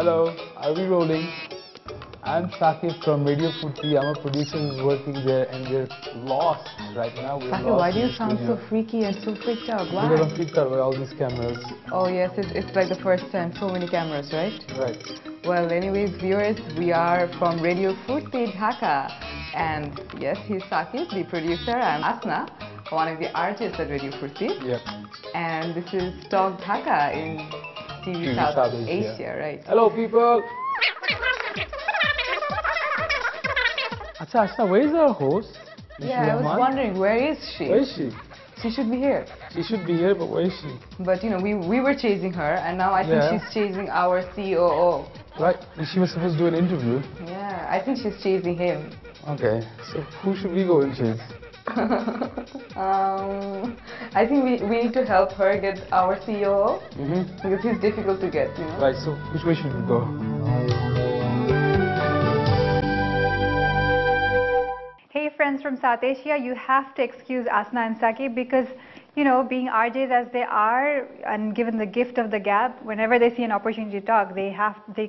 Hello, are we rolling? I'm Sakib from Radio Futi. I'm a producer who's working there and we're lost right now. Sakib, why do you sound so freaky and so freaked out? Why? Because I'm freaked out by all these cameras. Oh yes, it's like the first time. So many cameras, right? Right. Well, anyways, viewers, we are from Radio Futi, Dhaka. And yes, he's Sakib, the producer. I'm Asna, one of the artists at Radio Futi. Yep. And this is Talk Dhaka in TV South Asia, right? Hello, people. Asna, where is our host? Yeah, I was wondering, where is she? Where is she? She should be here. She should be here, but where is she? But you know, we were chasing her, and now I think she's chasing our COO. Right, she was supposed to do an interview. Yeah, I think she's chasing him. Okay, so who should we go and chase? I think we need to help her get our COO, because he's difficult to get, you know. Right, so which way should we go? Hey friends from Southasia, you have to excuse Asna and Sakib because, you know, being RJs as they are and given the gift of the gab, whenever they see an opportunity to talk, they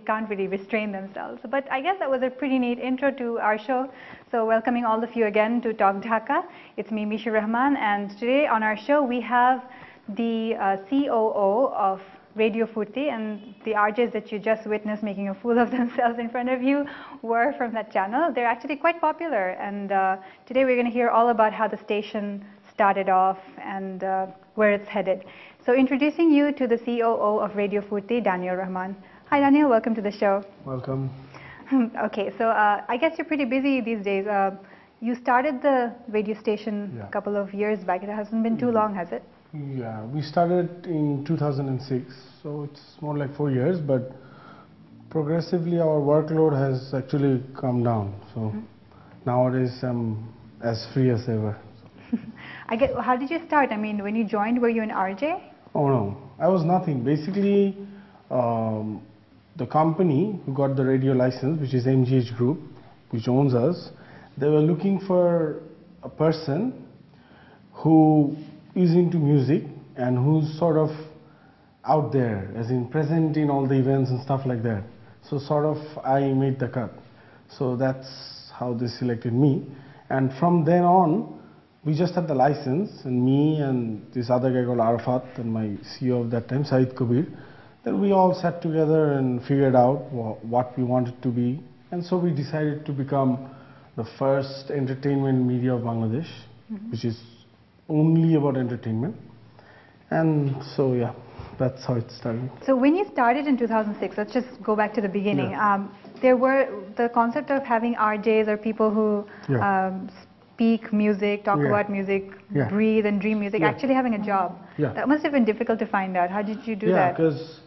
can't really restrain themselves. But I guess that was a pretty neat intro to our show. So welcoming all of you again to Talk Dhaka. It's me, Misha Rahman, and today on our show we have the COO of Radio Futi, and the RJs that you just witnessed making a fool of themselves in front of you were from that channel. They're actually quite popular, and today we're going to hear all about how the station started off and where it's headed. So introducing you to the COO of Radio Futi, Daniel Rahman. Hi Daniel, welcome to the show. Welcome. Okay, so I guess you're pretty busy these days. You started the radio station a couple of years back. It hasn't been too long, has it? Yeah, we started in 2006, so it's more like 4 years, but progressively our workload has actually come down. So nowadays I'm as free as ever. How did you start? I mean, when you joined, were you an RJ? Oh no, I was nothing. Basically, the company who got the radio license, which is MGH Group, which owns us, they were looking for a person who is into music and who's sort of out there, as in present in all the events and stuff like that. So sort of I made the cut. So that's how they selected me. And from then on, we just had the license, and me and this other guy called Arafat and my CEO of that time, Saeed Kabir. Then we all sat together and figured out what we wanted to be. And so we decided to become the first entertainment media of Bangladesh, which is only about entertainment. And so yeah, that's how it started. So when you started in 2006, let's just go back to the beginning. There were the concept of having RJs, or people who speak music, talk about music, breathe and dream music, actually having a job. That must have been difficult to find out. How did you do that? Yeah, because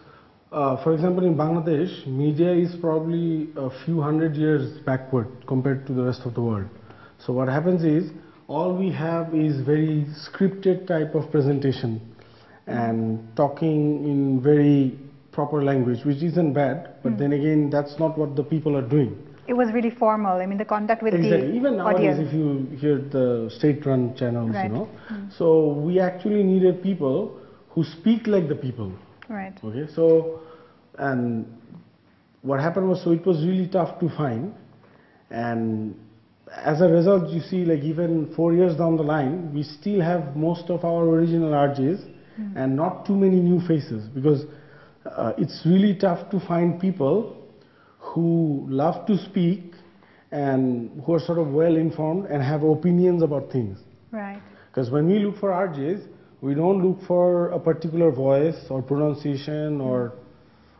for example in Bangladesh, media is probably a few hundred years backward compared to the rest of the world. So what happens is, all we have is very scripted type of presentation and talking in very proper language, which isn't bad, but then again, that's not what the people are doing. It was really formal. I mean, the contact with the Even nowadays, audience. if you hear the state-run channels, you know, so we actually needed people who speak like the people. Right. Okay, so, and what happened was, so it was really tough to find, and as a result, you see, like even 4 years down the line, we still have most of our original RJs and not too many new faces, because it's really tough to find people who love to speak and who are sort of well informed and have opinions about things. Right. Because when we look for RJs, we don't look for a particular voice or pronunciation or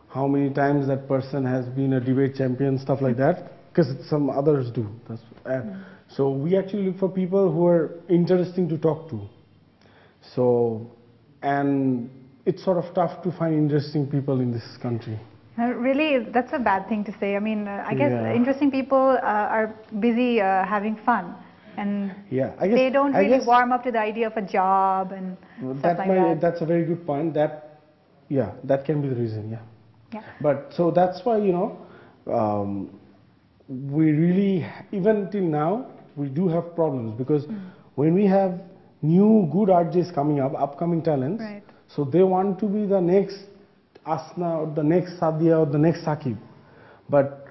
how many times that person has been a debate champion, stuff like that. Because some others do. So we actually look for people who are interesting to talk to. So, and it's sort of tough to find interesting people in this country. Really, that's a bad thing to say. I mean, I guess interesting people are busy having fun, and they don't really warm up to the idea of a job and stuff like that. That's a very good point. That can be the reason. But so that's why, you know, we really, even till now, we do have problems, because when we have new good RJs coming up, upcoming talents, so they want to be the next Asna or the next Sadia or the next Saqib. But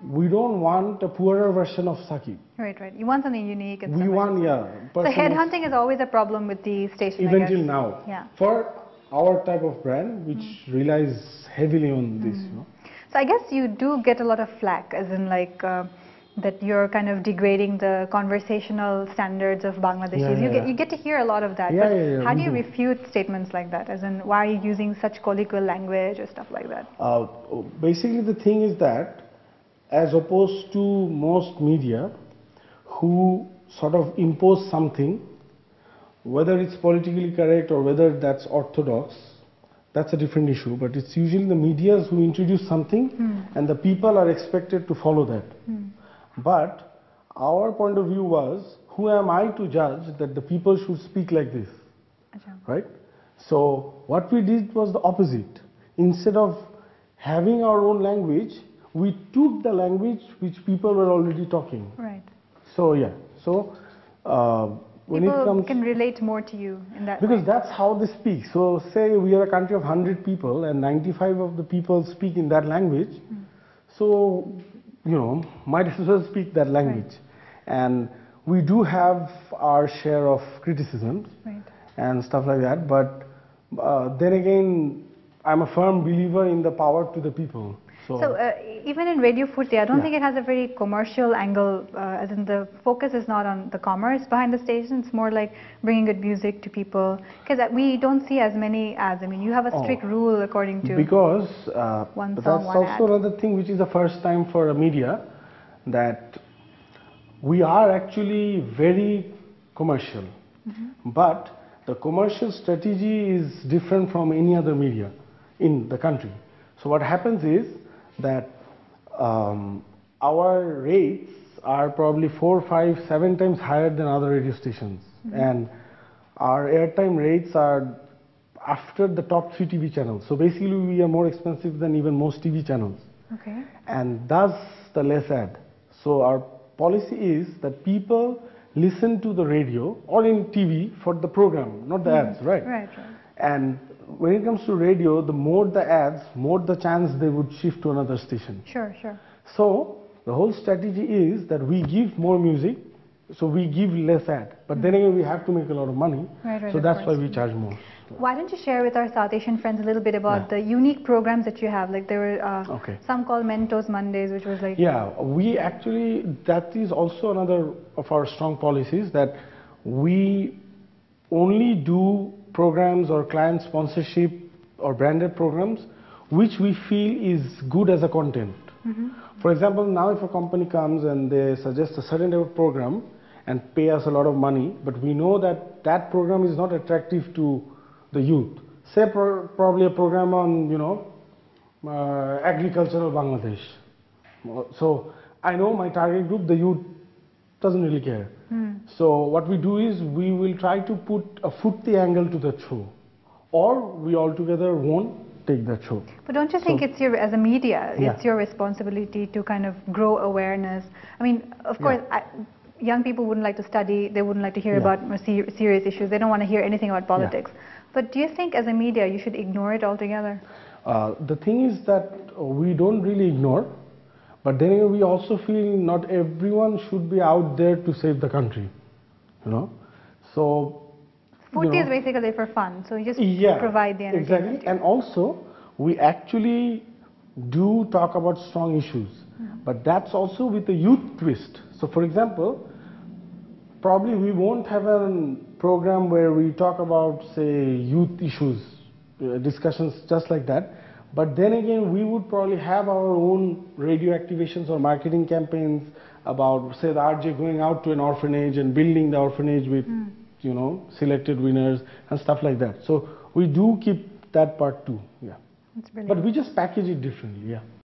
we don't want a poorer version of Saqib. Right, right. You want something unique. And We stuff want, like yeah. that. So headhunting is always a problem with the station, I Even guess. till now. Yeah. For our type of brand, which relies heavily on this, you know. So I guess you do get a lot of flack, as in like that you're kind of degrading the conversational standards of Bangladeshis. You get to hear a lot of that. Yeah, but yeah, how do you refute statements like that? As in, why are you using such colloquial language or stuff like that? Basically, the thing is that, as opposed to most media who sort of impose something, whether it's politically correct or whether that's orthodox, that's a different issue. But it's usually the medias who introduce something and the people are expected to follow that. But our point of view was, who am I to judge that the people should speak like this, right? So what we did was the opposite. Instead of having our own language, we took the language which people were already talking. Right. So yeah, so when People it comes, can relate more to you in that because way. that's how they speak. So say we are a country of 100 people and 95 of the people speak in that language. So, you know, might as well speak that language. And we do have our share of criticisms and stuff like that. But then again, I'm a firm believer in the power to the people. So even in Radio Furti, I don't think it has a very commercial angle, as in the focus is not on the commerce behind the station. It's more like bringing good music to people. Because we don't see as many ads. I mean, you have a strict rule according to because one that's song, one also ad. another thing which is the first time for a media, that we are actually very commercial. But the commercial strategy is different from any other media in the country. So what happens is that our rates are probably 4, 5, 7 times higher than other radio stations. And our airtime rates are after the top 3 TV channels. So basically we are more expensive than even most TV channels. And thus the less ad. So our policy is that people listen to the radio or in TV for the program, not the ads, right? And when it comes to radio, the more the ads, more the chance they would shift to another station. So the whole strategy is that we give more music, so we give less ad. But then again, we have to make a lot of money, so that's why we charge more. Why don't you share with our South Asian friends a little bit about the unique programs that you have? Like there were some called Mentos Mondays, which was like... Yeah, we actually, that is also another of our strong policies, that we only do programs or client sponsorship or branded programs which we feel is good as a content. For example, now if a company comes and they suggest a certain type of program and pay us a lot of money, but we know that that program is not attractive to the youth. Say probably a program on, you know, agricultural Bangladesh. So I know my target group, the youth, doesn't really care. So what we do is we will try to put a Furti angle to the show, or we altogether won't take that show. But don't you think it's your, as a media, it's your responsibility to kind of grow awareness? I mean, of course, young people wouldn't like to study, they wouldn't like to hear about more serious issues, they don't want to hear anything about politics. But do you think as a media you should ignore it altogether? The thing is that we don't really ignore, but then we also feel not everyone should be out there to save the country, you know. So Furti is basically for fun, so you just provide the entertainment. Exactly, and also we actually do talk about strong issues, but that's also with a youth twist. So for example, probably we won't have a program where we talk about, say, youth issues, discussions just like that. But then again, we would probably have our own radio activations or marketing campaigns about, say, the RJ going out to an orphanage and building the orphanage with, you know, selected winners and stuff like that. So we do keep that part too, But we just package it differently,